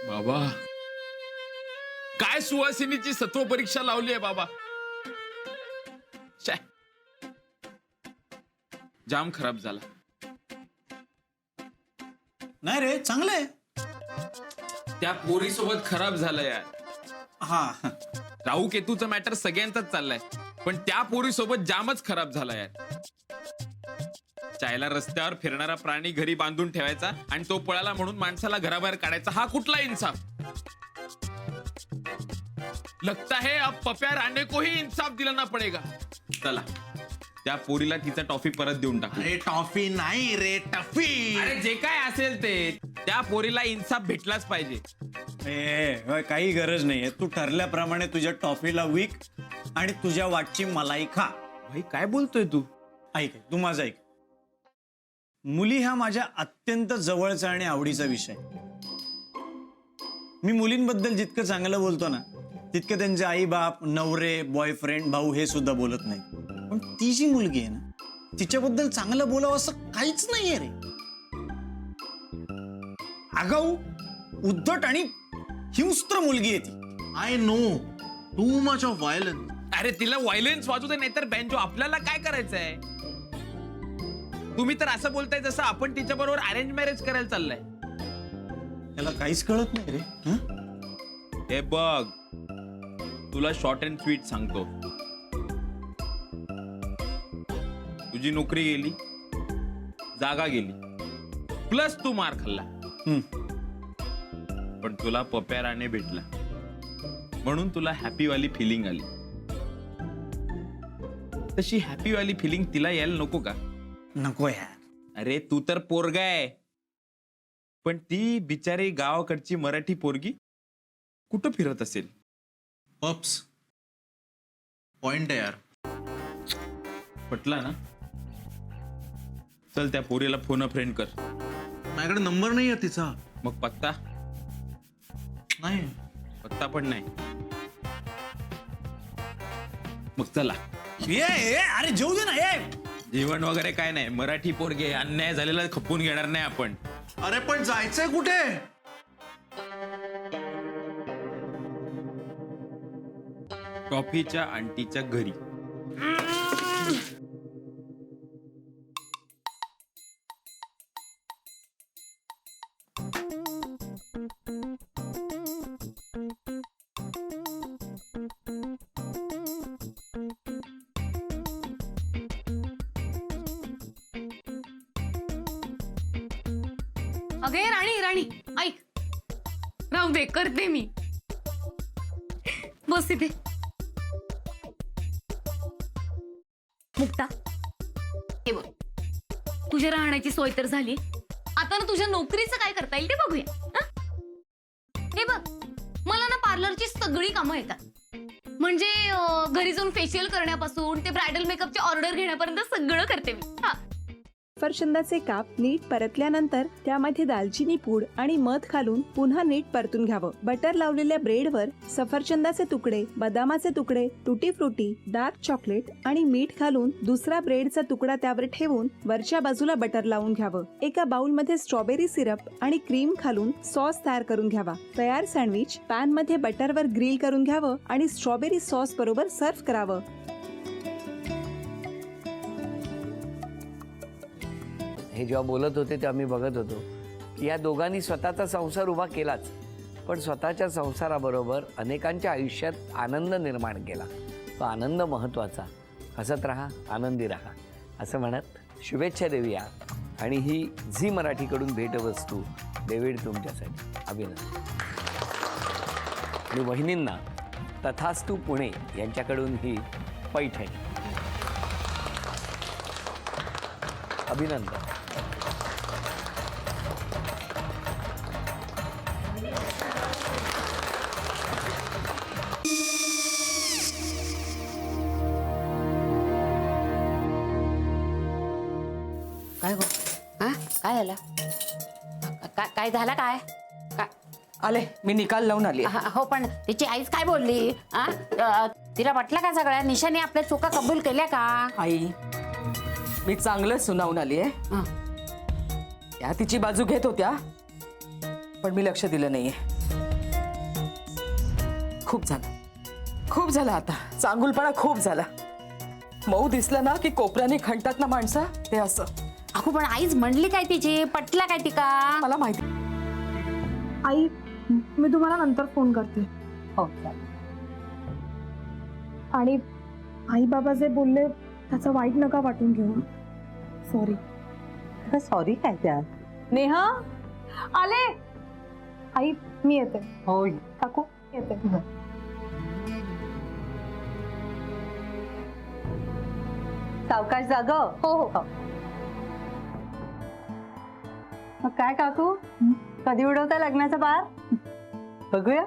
बाबा काय सुवासिनीची सत्व परीक्षा लावली आहे बाबा. जाम खराब झाला. नाही रे, चांगलं आहे. त्या पोरी सोबत खराब झालं यार. हा, राहू केतूचं मॅटर सगळ्यांचाच चाललाय, पण त्या पोरी सोबत जामच खराब झाला यार. चायला रस्त्यावर फिरणारा प्राणी घरी बांधून ठेवायचा आणि तो पळाला म्हणून माणसाला घराबाहेर काढायचा, हा कुठला इंसाफ. लगता है अब पप्या राणे कोही इंसाफ दिलाना पडेगा. चला त्या पोरीला तिचा टॉफी परत देऊन टाकू. अरे टॉफी नाही रे, टफी. अरे जे काय असेल ते, त्या पोरीला इंसाफ भेटलाच पाहिजे. काही गरज नाहीये. तू ठरल्याप्रमाणे तुझ्या टॉफीला विक आणि तुझ्या वाटची मलाई खा. भाई काय बोलतोय तू? ऐक, तू माझं ऐक. मुली हा माझ्या अत्यंत जवळचा आणि आवडीचा विषय. मी मुलींबद्दल जितकं चांगलं बोलतो ना, तितकं त्यांचे आई बाप, नवरे, बॉयफ्रेंड, भाऊ हे सुद्धा बोलत नाही. पण ती जी मुलगी आहे ना, तिच्याबद्दल चांगलं बोलावं असं काहीच नाहीये रे. आगाऊ, उद्धट आणि हिंस्त्र मुलगी आहे ती. I know, too much of violence. अरे तिला व्हायलन्स वाजू दे, नाहीतर बँजो. आपल्याला काय करायचंय? तुम्ही तर असं बोलताय जसं आपण तिच्या बरोबर अरेंज मॅरेज करायला चाललाय. त्याला काहीच कळत नाही रे. हे बघ, तुला शॉर्ट अँड स्वीट सांगतो. तुझी नोकरी गेली, जागा गेली, प्लस तू मार खाल्ला. पण तुला पप्या राणे भेटला म्हणून तुला हॅपी वाली फिलिंग आली. तशी हॅपी वाली फिलिंग तिला यायला नको का? नको यार. अरे तू तर पोरगा आहे, पण ती बिचारी गावाकडची मराठी पोरगी कुठं फिरत असेल? पप्स पॉइंट आहे यार. पटला ना? चल त्या पोरीला फोन फ्रेंड कर. माझ्याकडे नंबर नाही आहे तिचा. मग पत्ता? नाही. पत्ता पण नाही. मग चला. अरे जेवू दे ना. जेवण वगैरे काय नाही. मराठी पोरगे, अन्याय झालेला खपून घेणार नाही आपण. अरे पण जायचंय कुठे? टॉफीच्या आंटीच्या घरी. अगे राणी राणी ऐक, राहू दे, करते मी. बस इथे. मुक्ता, हे बघ, तुझ्या राहण्याची सोय तर झाली. आता ना तुझ्या नोकरीचं काय करता येईल ते बघूया. हे बघ, मला ना पार्लरची सगळी कामं येतात. म्हणजे घरी जाऊन फेशियल करण्यापासून ते ब्रायडल मेकअपची ऑर्डर घेण्यापर्यंत सगळं करते मी. हा, सफरचंदाचे काप नीट परतल्यानंतर त्यामध्ये दालचिनी पूड आणि मध घालून पुन्हा नीट परतून घ्यावं. बटर लावलेल्या ब्रेडवर सफरचंदाचे तुकडे, बदामाचे तुकडे, टुटी फ्रुटी, डार्क चॉकलेट आणि मीठ घालून दुसरा ब्रेडचा तुकडा त्यावर ठेवून वरच्या बाजूला बटर लावून घ्यावं. एका बाउलमध्ये स्ट्रॉबेरी सिरप आणि क्रीम घालून सॉस तयार करून घ्यावा. तयार सँडविच पॅन मध्ये बटरवर ग्रिल करून घ्यावं आणि स्ट्रॉबेरी सॉस बरोबर सर्व्ह करावं. हे जेव्हा बोलत होते तेव्हा मी बघत होतो की या दोघांनी स्वतःचा संसार उभा केलाच, पण स्वतःच्या संसाराबरोबर अनेकांच्या आयुष्यात आनंद निर्माण केला. तो आनंद महत्त्वाचा. हसत राहा, आनंदी राहा असं म्हणत शुभेच्छा देऊया. आणि ही झी मराठीकडून भेटवस्तू डेव्हिड तुमच्यासाठी. अभिनंदन. आणि वहिनींना तथास्तू पुणे यांच्याकडून ही पैठणी. अभिनंदन. काय गो? हा, काय झालं? काय झालं? काय आले, मी निकाल लावून आली. हो, पण तिची आईच काय बोलली? तिला वाटलं का सगळ्या निशाने आपल्या चुका कबूल केल्या का? आई, मी चांगलं सुनावून आली आहे. त्या तिची बाजू घेत होत्या, पण मी लक्ष दिलं नाहीये. खूप झालं. खूप झालं आता. चांगुलपणा खूप झाला. मऊ दिसलं ना की कोपऱ्याने खणतात ना माणसं, ते असं. अगो पण आईच म्हणली काय तिची, पटला काय ती का? मला माहिती. आई मी तुम्हाला नंतर फोन करते. हो आणि आई बाबा जे बोलले त्याचं वाईट नका वाटून घेऊ. सॉरी. सॉरी काय त्या? नेहा आले. आई मी येते. हो काकू येते. सावकाश जाग. हो हो. मग काय काकू, कधी उडवता लग्नाचा बार? बघूया.